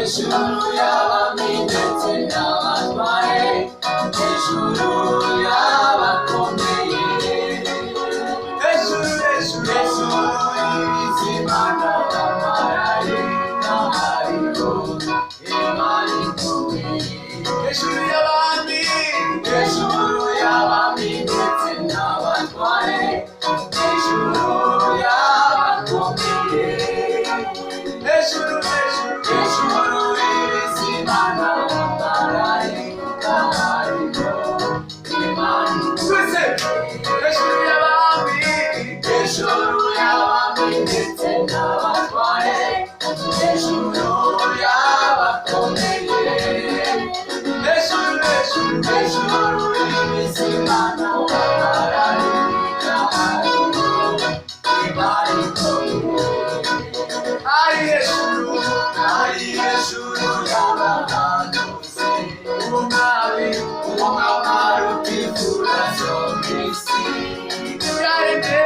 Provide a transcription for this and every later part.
hejuru y'abami ndetse n'abatware, hejuru y'abakomeye, hejuru y'ibizima n'abamarayika hariho Imana ikomeye, hejuru y'abami ndetse n'abatware, hejuru y'abakomeye, hejuru y'ibizima n'abamarayika hariho Imana ikomeye, hejuru y'abami ndetse n'abatware, hejuru y'abakomeye, hejuru y'ibizima n'abamarayika hariho Imana ikomeye, ari hejuru y'abahanuzi, umwami utifura zo mw'isi, ibyaremwe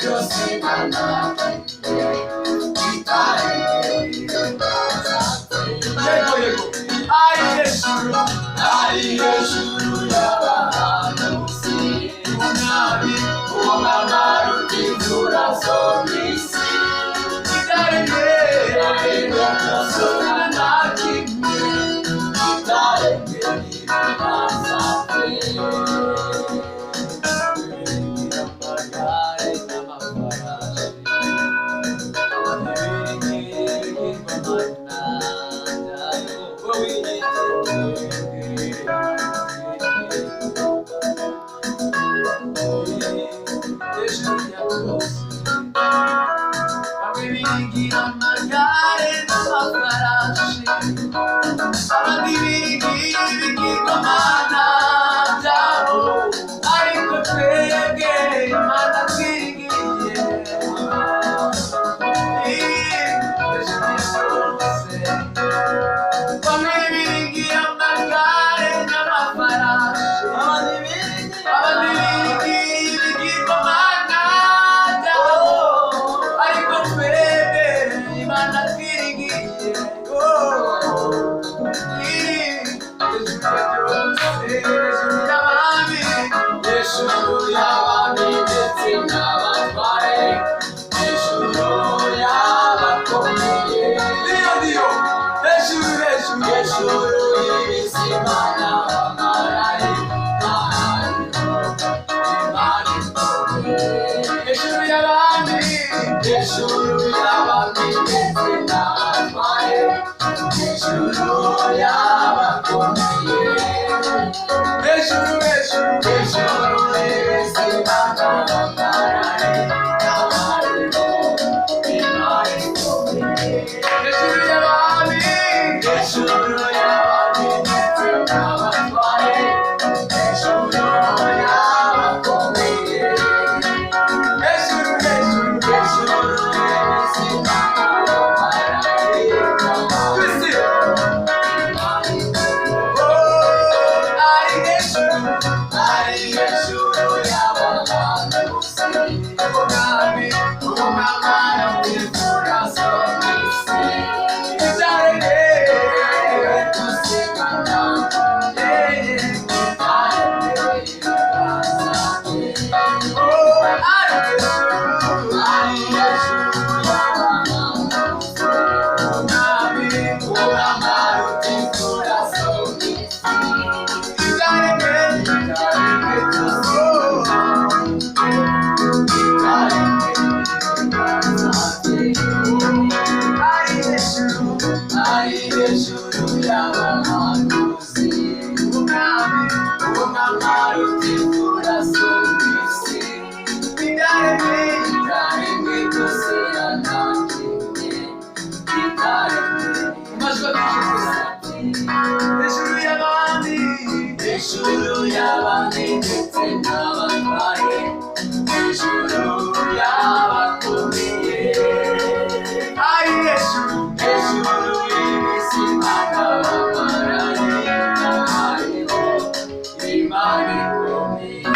byose ari hejuru y'abahanuzi, umwami utifura zo mw'isi, ibyaremwe byose nta kimwe kitaremwe n'ibiganza bye. Biringira amagare n'amafarashi, abandi biringira ibigirwamana byabo, ariko twebwe Imana twiringiye, bamwe biringira amagare n'amafarashi, abandi biringira ibigirwamana byabo, ariko twebwe Imana twiringiye, hejuru y'abami ndetse n'abatware, hejuru y'abakomeye, hejuru y'ibizima n'abamarayika hariho Imana ikomeye, hejuru y'abami ndetse n'abatware, hejuru y'abakomeye, hejuru y'ibizima n'abamarayika hariho Imana ikomeye, hejuru y'abami ndetse n'abatware, hejuru y'abakomeye, hejuru y'ibizima n'abamarayika hariho Imana ikomeye, ari hejuru y'abahanuzi, umwami utifura zo mw'isi, ibyaremwe dusigana, ibyaremwe ibiganza bye, ari hejuru y'abahanuzi, umwami utifura zo mw'isi, ibyaremwe byose ari hejuru y'abahanuzi, umwami utifura zo mw'isi, ibyaremwe byose nta kimwe kitaremwe, hejuru y'abami ndetse n'abatware, hejuru y'abakomeye, ari hejuru y'ibizima n'abamarayika hariho Imana ikomeye.